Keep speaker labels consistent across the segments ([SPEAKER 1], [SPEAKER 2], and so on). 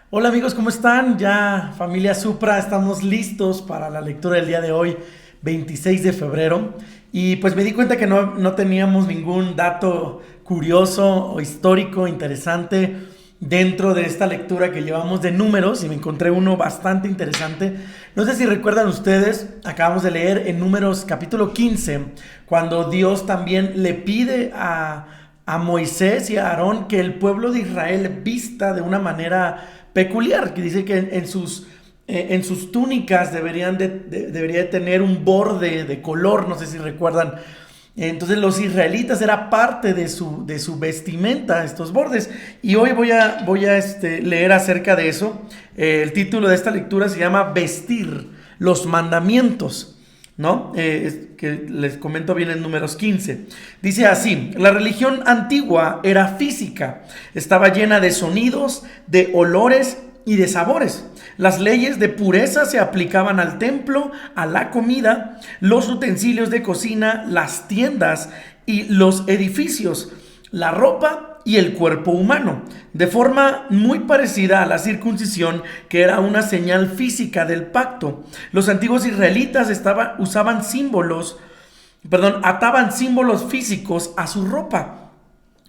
[SPEAKER 1] Hola amigos, ¿cómo están? Ya familia Supra, estamos listos para la lectura del día de hoy, 26 de febrero. Y pues me di cuenta que no teníamos ningún dato curioso o histórico interesante dentro de esta lectura que llevamos de números y me encontré uno bastante interesante. No sé si recuerdan ustedes, acabamos de leer en Números capítulo 15, cuando Dios también le pide a Moisés y a Aarón que el pueblo de Israel vista de una manera peculiar, que dice que en sus túnicas debería de tener un borde de color, no sé si recuerdan. Entonces los israelitas era parte de su vestimenta, estos bordes. Y hoy voy a leer acerca de eso. El título de esta lectura se llama Vestir los mandamientos. ¿No? Que les comento bien en Números 15. Dice así: la religión antigua era física, estaba llena de sonidos, de olores y de sabores. Las leyes de pureza se aplicaban al templo, a la comida, los utensilios de cocina, las tiendas y los edificios, la ropa y el cuerpo humano, de forma muy parecida a la circuncisión, que era una señal física del pacto. Los antiguos israelitas ataban símbolos físicos a su ropa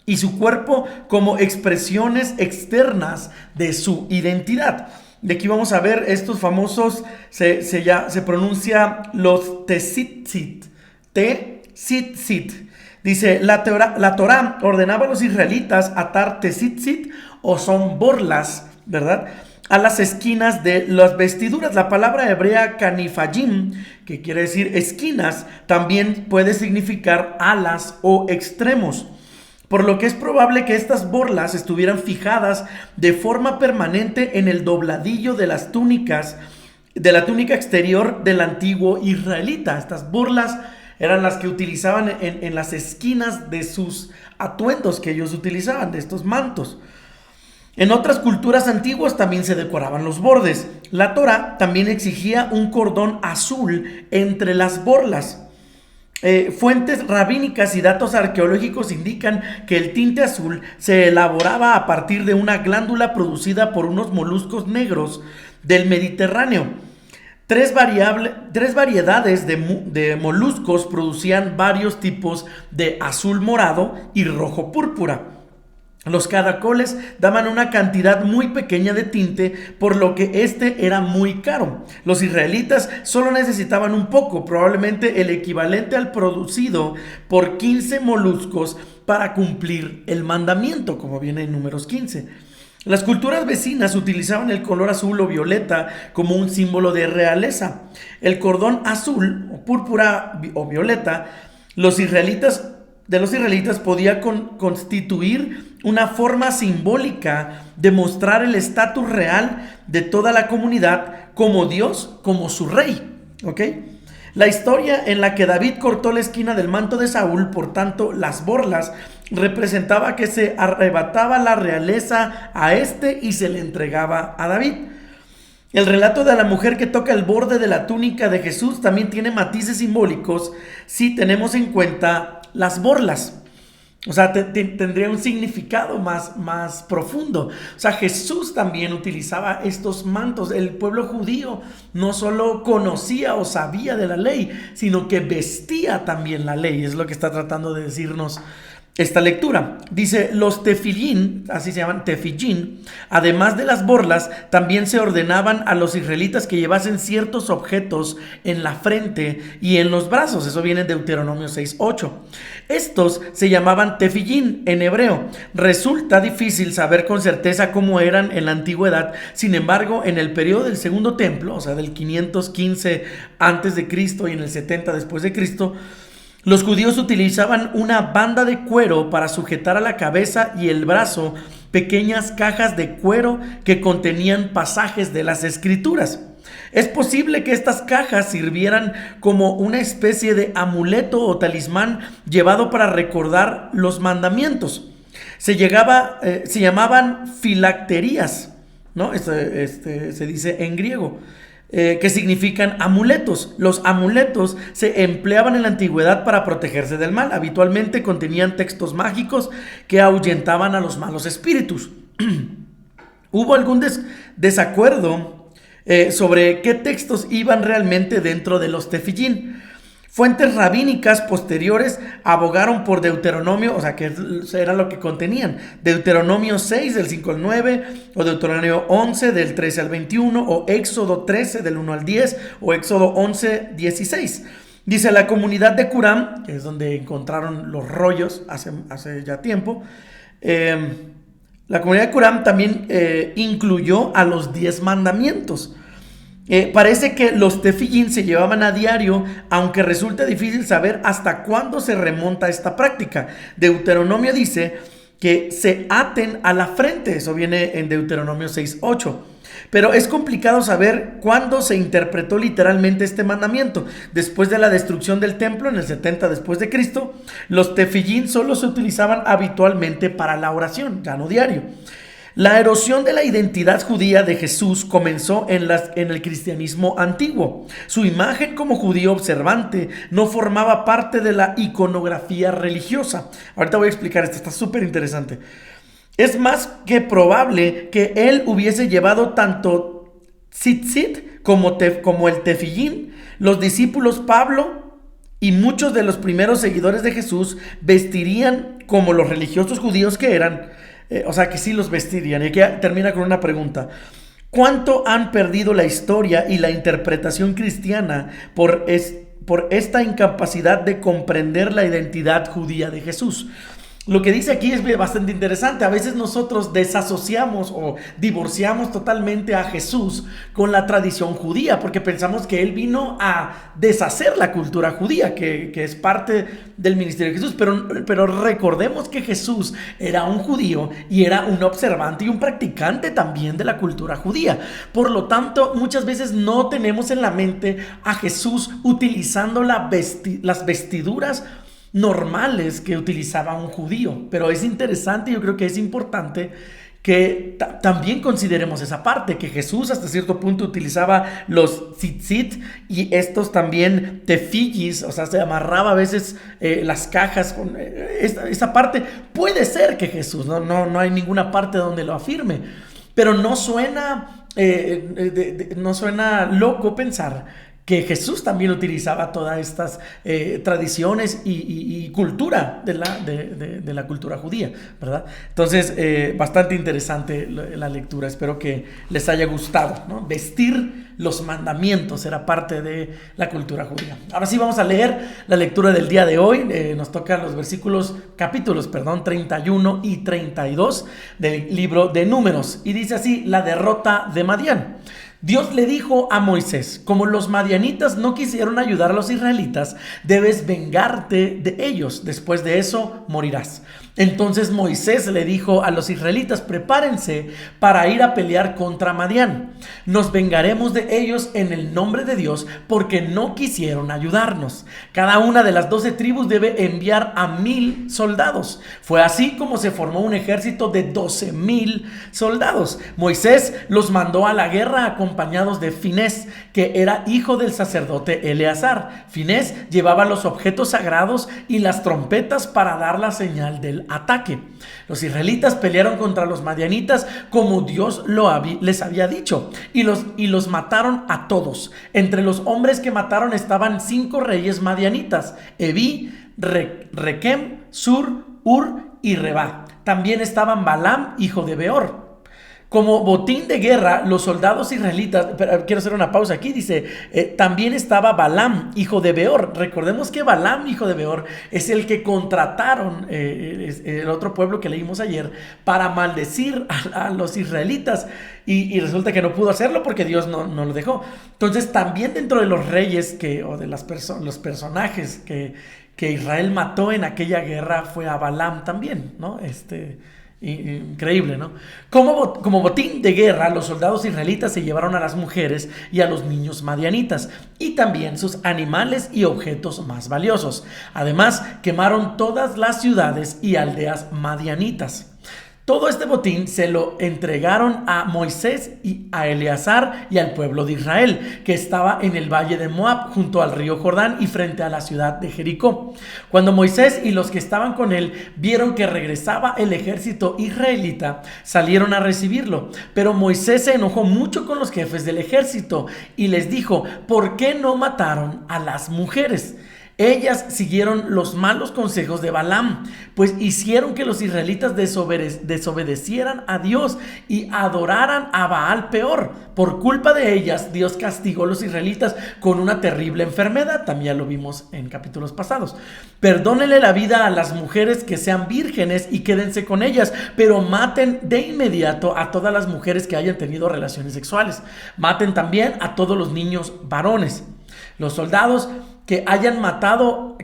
[SPEAKER 1] y su cuerpo como expresiones externas de su identidad. De aquí vamos a ver estos famosos, se pronuncia los tzitzit, tzitzit. Dice, la Torá ordenaba a los israelitas atar tzitzit, o son borlas, ¿verdad?, a las esquinas de las vestiduras. La palabra hebrea kanifayim, que quiere decir esquinas, también puede significar alas o extremos, por lo que es probable que estas borlas estuvieran fijadas de forma permanente en el dobladillo de las túnicas, de la túnica exterior del antiguo israelita. Estas borlas eran las que utilizaban en las esquinas de sus atuendos que ellos utilizaban, de estos mantos. En otras culturas antiguas también se decoraban los bordes. La Torá también exigía un cordón azul entre las borlas. Fuentes rabínicas y datos arqueológicos indican que el tinte azul se elaboraba a partir de una glándula producida por unos moluscos negros del Mediterráneo. Tres variedades de moluscos producían varios tipos de azul morado y rojo púrpura. Los caracoles daban una cantidad muy pequeña de tinte, por lo que este era muy caro. Los israelitas solo necesitaban un poco, probablemente el equivalente al producido por 15 moluscos, para cumplir el mandamiento, como viene en Números 15. Las culturas vecinas utilizaban el color azul o violeta como un símbolo de realeza. El cordón azul o púrpura o violeta los israelitas podía constituir una forma simbólica de mostrar el estatus real de toda la comunidad como Dios, como su rey. ¿Ok? La historia en la que David cortó la esquina del manto de Saúl, por tanto, las borlas, representaba que se arrebataba la realeza a este y se le entregaba a David. El relato de la mujer que toca el borde de la túnica de Jesús también tiene matices simbólicos si tenemos en cuenta las borlas. O sea, tendría un significado más profundo. O sea, Jesús también utilizaba estos mantos. El pueblo judío no solo conocía o sabía de la ley, sino que vestía también la ley. Es lo que está tratando de decirnos esta lectura. Dice, los tefillín, así se llaman, tefillín, además de las borlas, también se ordenaban a los israelitas que llevasen ciertos objetos en la frente y en los brazos. Eso viene en Deuteronomio 6:8. Estos se llamaban tefillín en hebreo. Resulta difícil saber con certeza cómo eran en la antigüedad. Sin embargo, en el periodo del segundo templo, o sea, del 515 antes de Cristo y en el 70 después de Cristo, los judíos utilizaban una banda de cuero para sujetar a la cabeza y el brazo pequeñas cajas de cuero que contenían pasajes de las Escrituras. Es posible que estas cajas sirvieran como una especie de amuleto o talismán llevado para recordar los mandamientos. Se llamaban filacterías, ¿no? Se dice en griego. Que significan amuletos. Los amuletos se empleaban en la antigüedad para protegerse del mal. Habitualmente contenían textos mágicos que ahuyentaban a los malos espíritus. Hubo algún desacuerdo sobre qué textos iban realmente dentro de los tefillín. Fuentes rabínicas posteriores abogaron por Deuteronomio, o sea, que era lo que contenían. Deuteronomio 6, del 5 al 9, o Deuteronomio 11, del 13 al 21, o Éxodo 13, del 1 al 10, o Éxodo 11, 16. Dice la comunidad de Qumran, que es donde encontraron los rollos hace ya tiempo, la comunidad de Qumran también incluyó a los 10 mandamientos. Parece que los tefillín se llevaban a diario, aunque resulta difícil saber hasta cuándo se remonta esta práctica. Deuteronomio dice que se aten a la frente, eso viene en Deuteronomio 6:8. Pero es complicado saber cuándo se interpretó literalmente este mandamiento. Después de la destrucción del templo en el 70 después de Cristo, los tefillín solo se utilizaban habitualmente para la oración, ya no diario. La erosión de la identidad judía de Jesús comenzó en el cristianismo antiguo. Su imagen como judío observante no formaba parte de la iconografía religiosa. Ahorita voy a explicar esto, está súper interesante. Es más que probable que él hubiese llevado tanto tzitzit como el tefillín. Los discípulos Pablo y muchos de los primeros seguidores de Jesús vestirían como los religiosos judíos que eran. O sea, que sí los vestirían. Y aquí termina con una pregunta. ¿Cuánto han perdido la historia y la interpretación cristiana por esta incapacidad de comprender la identidad judía de Jesús? Lo que dice aquí es bastante interesante. A veces nosotros desasociamos o divorciamos totalmente a Jesús con la tradición judía, porque pensamos que Él vino a deshacer la cultura judía, que es parte del ministerio de Jesús. Pero recordemos que Jesús era un judío y era un observante y un practicante también de la cultura judía. Por lo tanto, muchas veces no tenemos en la mente a Jesús utilizando las vestiduras normales que utilizaba un judío. Pero es interesante, yo creo que es importante que también consideremos esa parte, que Jesús hasta cierto punto utilizaba los tzitzit y estos también tefillis, o sea, se amarraba a veces las cajas con esa parte. Puede ser que Jesús, no hay ninguna parte donde lo afirme, pero no suena loco pensar que Jesús también utilizaba todas estas tradiciones y cultura de la cultura judía, ¿verdad? Entonces, bastante interesante la lectura. Espero que les haya gustado, ¿no? Vestir los mandamientos era parte de la cultura judía. Ahora sí vamos a leer la lectura del día de hoy. Nos tocan los capítulos 31 y 32 del libro de Números. Y dice así: la derrota de Madián. Dios le dijo a Moisés: como los madianitas no quisieron ayudar a los israelitas, debes vengarte de ellos. Después de eso morirás. Entonces Moisés le dijo a los israelitas: prepárense para ir a pelear contra Madián. Nos vengaremos de ellos en el nombre de Dios, porque no quisieron ayudarnos. Cada una de las 12 tribus debe enviar a 1,000 soldados. Fue así como se formó un ejército de 12,000 soldados. Moisés los mandó a la guerra acompañados de Finés, que era hijo del sacerdote Eleazar. Finés llevaba los objetos sagrados y las trompetas para dar la señal del ataque. Los israelitas pelearon contra los madianitas como Dios les había dicho, y los mataron a todos. Entre los hombres que mataron estaban 5 reyes madianitas: Evi, Requem, Sur, Ur y Rebá. También estaban Balaam, hijo de Beor. Como botín de guerra, los soldados israelitas, quiero hacer una pausa aquí, dice, también estaba Balaam, hijo de Beor. Recordemos que Balaam, hijo de Beor, es el que contrataron el otro pueblo que leímos ayer para maldecir a los israelitas, y resulta que no pudo hacerlo porque Dios no lo dejó. Entonces también dentro de los reyes o de los personajes que Israel mató en aquella guerra fue a Balaam también, ¿no? Increíble, ¿no? Como botín de guerra, los soldados israelitas se llevaron a las mujeres y a los niños madianitas, y también sus animales y objetos más valiosos. Además, quemaron todas las ciudades y aldeas madianitas. Todo este botín se lo entregaron a Moisés y a Eleazar y al pueblo de Israel, que estaba en el valle de Moab, junto al río Jordán y frente a la ciudad de Jericó. Cuando Moisés y los que estaban con él vieron que regresaba el ejército israelita, salieron a recibirlo. Pero Moisés se enojó mucho con los jefes del ejército y les dijo: ¿por qué no mataron a las mujeres? Ellas siguieron los malos consejos de Balaam, pues hicieron que los israelitas desobedecieran a Dios y adoraran a Baal peor. Por culpa de ellas, Dios castigó a los israelitas con una terrible enfermedad. También lo vimos en capítulos pasados. Perdónenle la vida a las mujeres que sean vírgenes y quédense con ellas, pero maten de inmediato a todas las mujeres que hayan tenido relaciones sexuales. Maten también a todos los niños varones. Los soldados que hayan matado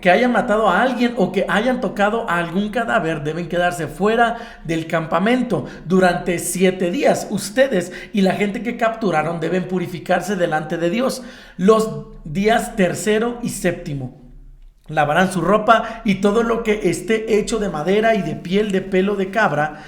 [SPEAKER 1] a alguien o que hayan tocado a algún cadáver deben quedarse fuera del campamento durante 7 días. Ustedes y la gente que capturaron deben purificarse delante de Dios los días 3º y 7º. Lavarán su ropa y todo lo que esté hecho de madera y de piel de pelo de cabra.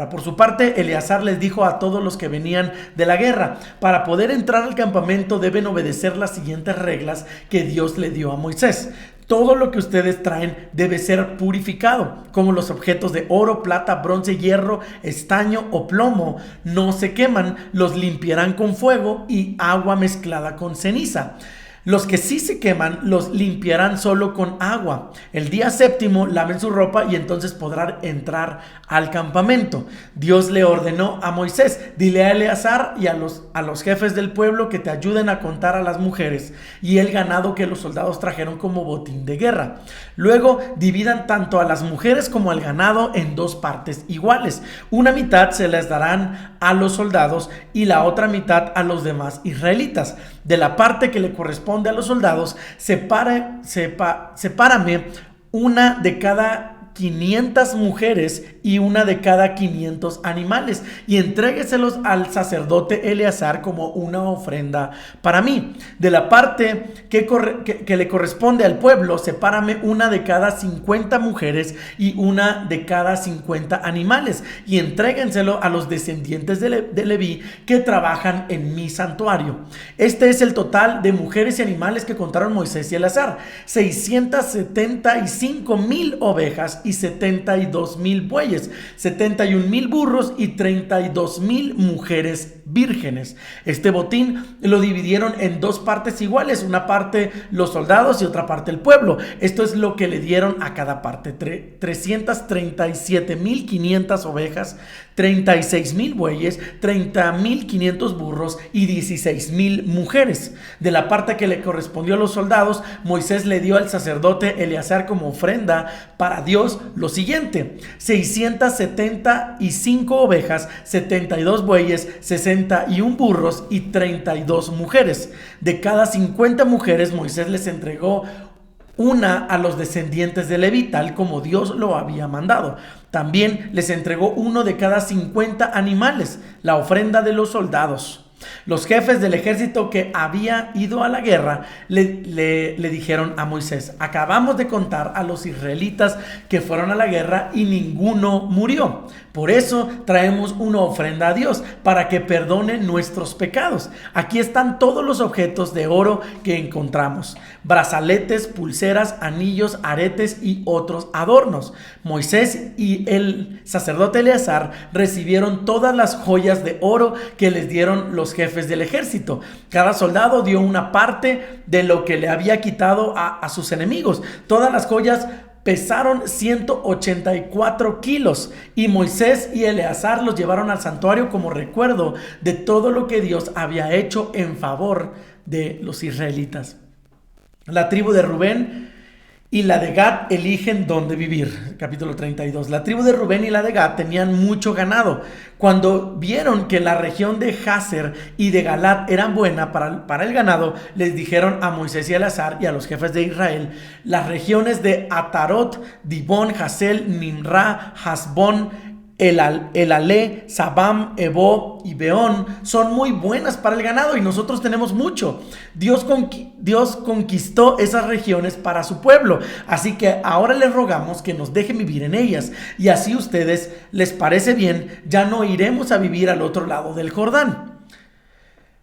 [SPEAKER 1] Por su parte, Eleazar les dijo a todos los que venían de la guerra: para poder entrar al campamento deben obedecer las siguientes reglas que Dios le dio a Moisés. Todo lo que ustedes traen debe ser purificado, como los objetos de oro, plata, bronce, hierro, estaño o plomo. No se queman, los limpiarán con fuego y agua mezclada con ceniza. Los que sí se queman los limpiarán solo con agua. El día 7º laven su ropa y entonces podrán entrar al campamento. Dios le ordenó a Moisés: dile a Eleazar y a los jefes del pueblo que te ayuden a contar a las mujeres y el ganado que los soldados trajeron como botín de guerra. Luego dividan tanto a las mujeres como al ganado en 2 partes iguales. Una mitad se les darán a los soldados y la otra mitad a los demás israelitas. De la parte que le corresponde a los soldados, sepárame una de cada 500 mujeres y una de cada 500 animales, y entrégueselos al sacerdote Eleazar como una ofrenda para mí. De la parte que le corresponde al pueblo, sepárame una de cada 50 mujeres y una de cada 50 animales, y entréguenselo a los descendientes de Leví que trabajan en mi santuario. Este es el total de mujeres y animales que contaron Moisés y Eleazar: 675,000 ovejas y 72,000 bueyes, 71,000 burros y 32,000 mujeres vírgenes. Este botín lo dividieron en 2 partes iguales, una parte los soldados y otra parte el pueblo. Esto es lo que le dieron a cada parte: 337,500 ovejas, 36,000 bueyes, 30,500 burros y 16,000 mujeres. De la parte que le correspondió a los soldados, Moisés le dio al sacerdote Eleazar como ofrenda para Dios lo siguiente: 675 ovejas, 72 bueyes, 61 burros y 32 mujeres. De cada 50 mujeres, Moisés les entregó una a los descendientes de Leví, tal como Dios lo había mandado. También les entregó uno de cada 50 animales, la ofrenda de los soldados. Los jefes del ejército que había ido a la guerra le dijeron a Moisés: acabamos de contar a los israelitas que fueron a la guerra y ninguno murió. Por eso traemos una ofrenda a Dios para que perdone nuestros pecados. Aquí están todos los objetos de oro que encontramos: brazaletes, pulseras, anillos, aretes y otros adornos. Moisés y el sacerdote Eleazar recibieron todas las joyas de oro que les dieron los jefes del ejército. Cada soldado dio una parte de lo que le había quitado a sus enemigos. Todas las joyas pesaron 184 kilos y Moisés y Eleazar los llevaron al santuario como recuerdo de todo lo que Dios había hecho en favor de los israelitas. La tribu de Rubén y la de Gad eligen dónde vivir. Capítulo 32. La tribu de Rubén y la de Gad tenían mucho ganado. Cuando vieron que la región de Jazer y de Galat eran buena para el ganado, les dijeron a Moisés y a Eleazar y a los jefes de Israel: las regiones de Atarot, Dibón, Hazel, Nimra, Hasbón, Elalé, Sabam, Ebo y Beón son muy buenas para el ganado y nosotros tenemos mucho. Dios conquistó esas regiones para su pueblo, así que ahora les rogamos que nos dejen vivir en ellas y así ustedes, les parece bien, ya no iremos a vivir al otro lado del Jordán.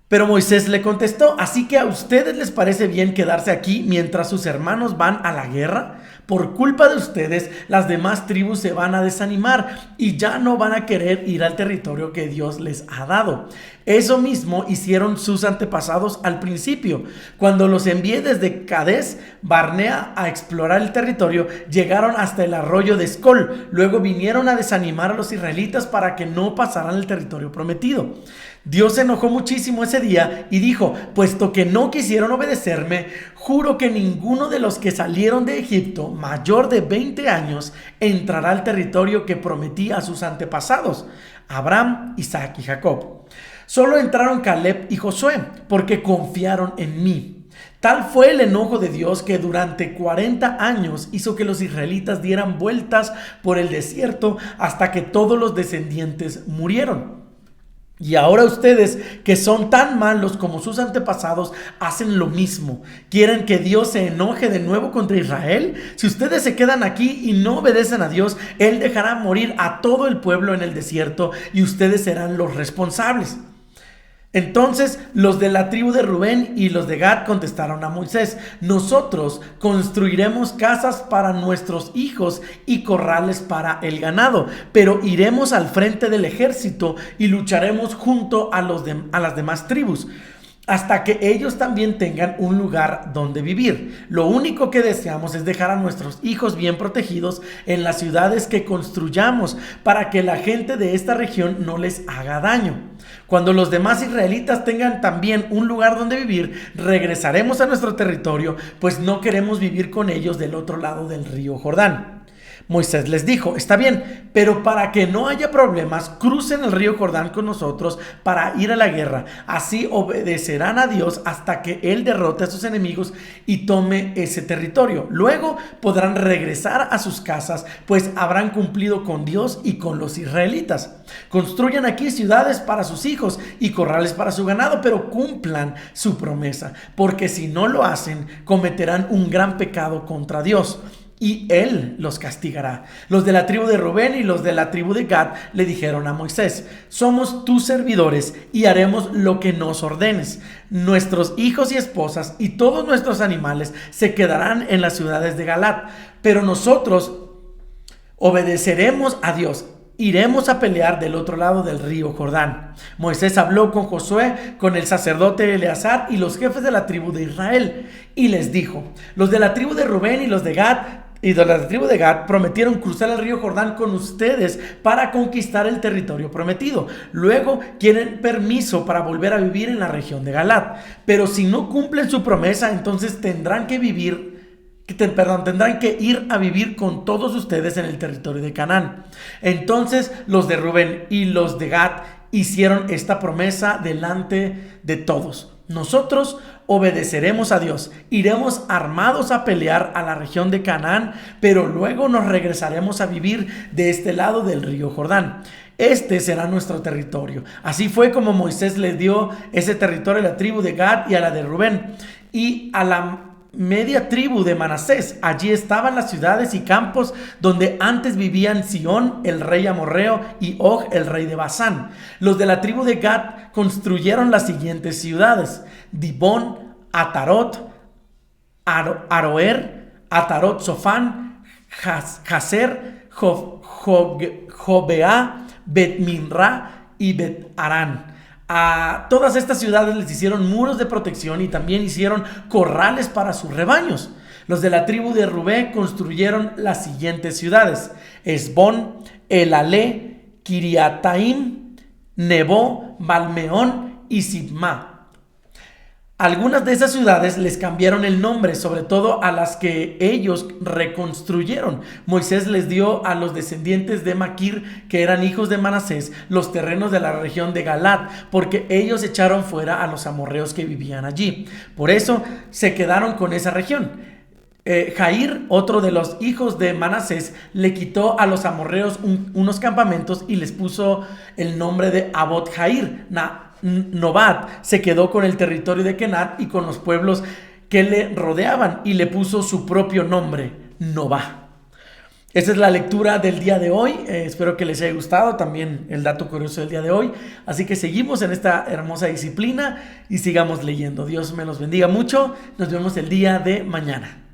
[SPEAKER 1] Pero Moisés le contestó, ¿así que a ustedes les parece bien quedarse aquí mientras sus hermanos van a la guerra? Por culpa de ustedes, las demás tribus se van a desanimar y ya no van a querer ir al territorio que Dios les ha dado. Eso mismo hicieron sus antepasados al principio. Cuando los envié desde Cades Barnea a explorar el territorio, llegaron hasta el arroyo de Escol. Luego vinieron a desanimar a los israelitas para que no pasaran el territorio prometido. Dios se enojó muchísimo ese día y dijo, puesto que no quisieron obedecerme, juro que ninguno de los que salieron de Egipto, mayor de 20 años, entrará al territorio que prometí a sus antepasados, Abraham, Isaac y Jacob. Solo entraron Caleb y Josué, porque confiaron en mí. Tal fue el enojo de Dios que durante 40 años hizo que los israelitas dieran vueltas por el desierto hasta que todos los descendientes murieron. Y ahora ustedes, que son tan malos como sus antepasados, hacen lo mismo. ¿Quieren que Dios se enoje de nuevo contra Israel? Si ustedes se quedan aquí y no obedecen a Dios, Él dejará morir a todo el pueblo en el desierto y ustedes serán los responsables. Entonces los de la tribu de Rubén y los de Gad contestaron a Moisés, nosotros construiremos casas para nuestros hijos y corrales para el ganado, pero iremos al frente del ejército y lucharemos junto a las demás tribus, hasta que ellos también tengan un lugar donde vivir. Lo único que deseamos es dejar a nuestros hijos bien protegidos en las ciudades que construyamos para que la gente de esta región no les haga daño. Cuando los demás israelitas tengan también un lugar donde vivir, regresaremos a nuestro territorio, pues no queremos vivir con ellos del otro lado del río Jordán. Moisés les dijo, está bien, pero para que no haya problemas, crucen el río Jordán con nosotros para ir a la guerra. Así obedecerán a Dios hasta que Él derrote a sus enemigos y tome ese territorio. Luego podrán regresar a sus casas, pues habrán cumplido con Dios y con los israelitas. Construyan aquí ciudades para sus hijos y corrales para su ganado, pero cumplan su promesa, porque si no lo hacen, cometerán un gran pecado contra Dios. Y Él los castigará. Los de la tribu de Rubén y los de la tribu de Gad le dijeron a Moisés, somos tus servidores y haremos lo que nos ordenes. Nuestros hijos y esposas y todos nuestros animales se quedarán en las ciudades de Galaad, pero nosotros obedeceremos a Dios. Iremos a pelear del otro lado del río Jordán. Moisés habló con Josué, con el sacerdote Eleazar y los jefes de la tribu de Israel. Y les dijo, los de la tribu de Rubén y los de Gad y de la tribu de Gad prometieron cruzar el río Jordán con ustedes para conquistar el territorio prometido. Luego quieren permiso para volver a vivir en la región de Galaad. Pero si no cumplen su promesa, entonces tendrán que ir a vivir con todos ustedes en el territorio de Canaán. Entonces los de Rubén y los de Gad hicieron esta promesa delante de todos. Nosotros obedeceremos a Dios, iremos armados a pelear a la región de Canaán, pero luego nos regresaremos a vivir de este lado del río Jordán. Este será nuestro territorio. Así fue como Moisés le dio ese territorio a la tribu de Gad y a la de Rubén y a la media tribu de Manasés. Allí estaban las ciudades y campos donde antes vivían Sihón, el rey amorreo, y Og, el rey de Basán. Los de la tribu de Gad construyeron las siguientes ciudades: Dibón, Atarot, Aroer, Atarot Sofán, Jazer, Jobeá, Bet-Minra y Bet-Arán. A todas estas ciudades les hicieron muros de protección y también hicieron corrales para sus rebaños. Los de la tribu de Rubén construyeron las siguientes ciudades: Esbón, Elalé, Kiriataim, Nebo, Balmeón y Sibma. Algunas de esas ciudades les cambiaron el nombre, sobre todo a las que ellos reconstruyeron. Moisés les dio a los descendientes de Maquir, que eran hijos de Manasés, los terrenos de la región de Galaad, porque ellos echaron fuera a los amorreos que vivían allí. Por eso se quedaron con esa región. Jair, otro de los hijos de Manasés, le quitó a los amorreos unos campamentos y les puso el nombre de Abot Jair. Nobat se quedó con el territorio de Kenat y con los pueblos que le rodeaban y le puso su propio nombre, Nobá. Esta es la lectura del día de hoy. Espero que les haya gustado también el dato curioso del día de hoy. Así que seguimos en esta hermosa disciplina y sigamos leyendo. Dios me los bendiga mucho. Nos vemos el día de mañana.